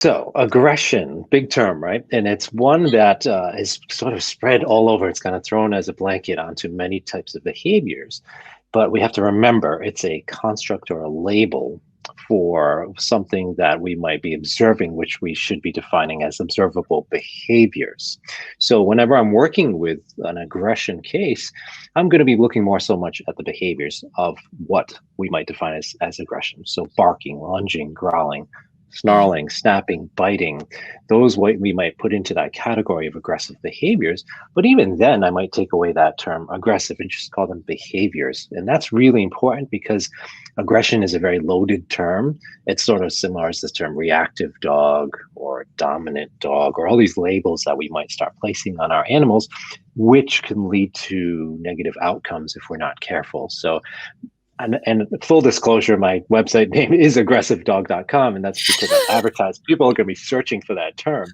So aggression, big term, right? And it's one that is sort of spread all over. It's kind of thrown as a blanket onto many types of behaviors. But we have to remember it's a construct or a label for something that we might be observing, which we should be defining as observable behaviors. So whenever I'm working with an aggression case, I'm going to be looking more so much at the behaviors of what we might define as aggression. So barking, lunging, growling, snarling, snapping, biting, those what we might put into that category of aggressive behaviors. But even then, I might take away that term aggressive and just call them behaviors. And that's really important because aggression is a very loaded term. It's sort of similar as the term reactive dog or dominant dog, or all these labels that we might start placing on our animals, which can lead to negative outcomes if we're not careful. So and full disclosure, my website name is aggressivedog.com, and that's because I advertise. People are going to be searching for that term.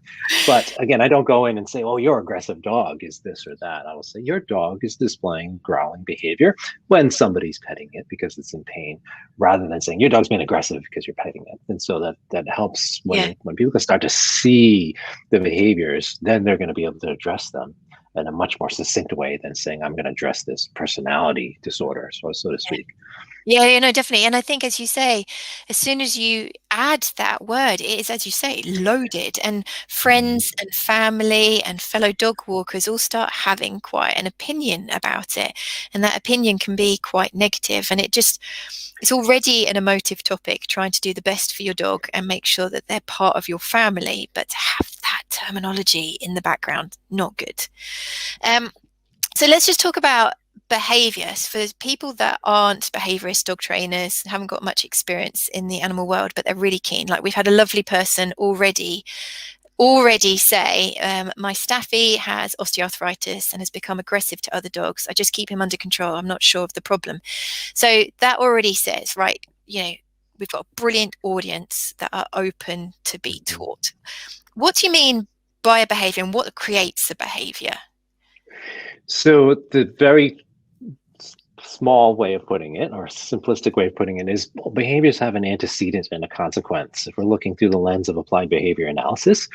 But again, I don't go in and say, oh, your aggressive dog is this or that. I will say your dog is displaying growling behavior when somebody's petting it because it's in pain, rather than saying your dog's being aggressive because you're petting it. And so that helps when people can start to see the behaviors, then they're going to be able to address them in a much more succinct way than saying I'm going to address this personality disorder, so to speak. Yeah, no, definitely. And I think, as you say, as soon as you add that word, it is, as you say, loaded. And friends and family and fellow dog walkers all start having quite an opinion about it. And that opinion can be quite negative. And it's already an emotive topic, trying to do the best for your dog and make sure that they're part of your family. But to have that terminology in the background, not good. So let's just talk about behaviors for people that aren't behaviorist dog trainers, haven't got much experience in the animal world, but they're really keen. Like, we've had a lovely person already say, my Staffy has osteoarthritis and has become aggressive to other dogs. I just keep him under control. I'm not sure of the problem. So that already says, right, we've got a brilliant audience that are open to be taught. What do you mean by a behavior, and what creates a behavior? So the very small way of putting it, or simplistic way of putting it, is behaviors have an antecedent and a consequence. If we're looking through the lens of applied behavior analysis,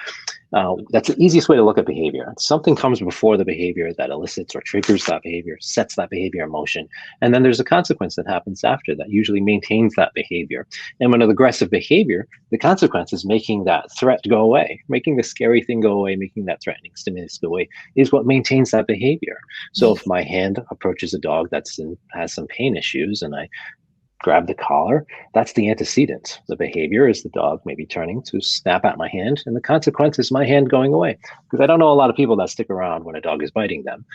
that's the easiest way to look at behavior. Something comes before the behavior that elicits or triggers that behavior, sets that behavior in motion. And then there's a consequence that happens after that usually maintains that behavior. And when an aggressive behavior, the consequence is making that threat go away, making the scary thing go away, making that threatening stimulus go away, is what maintains that behavior. So if my hand approaches a dog has some pain issues and I grab the collar, that's the antecedent. The behavior is the dog maybe turning to snap at my hand, and the consequence is my hand going away. Because I don't know a lot of people that stick around when a dog is biting them.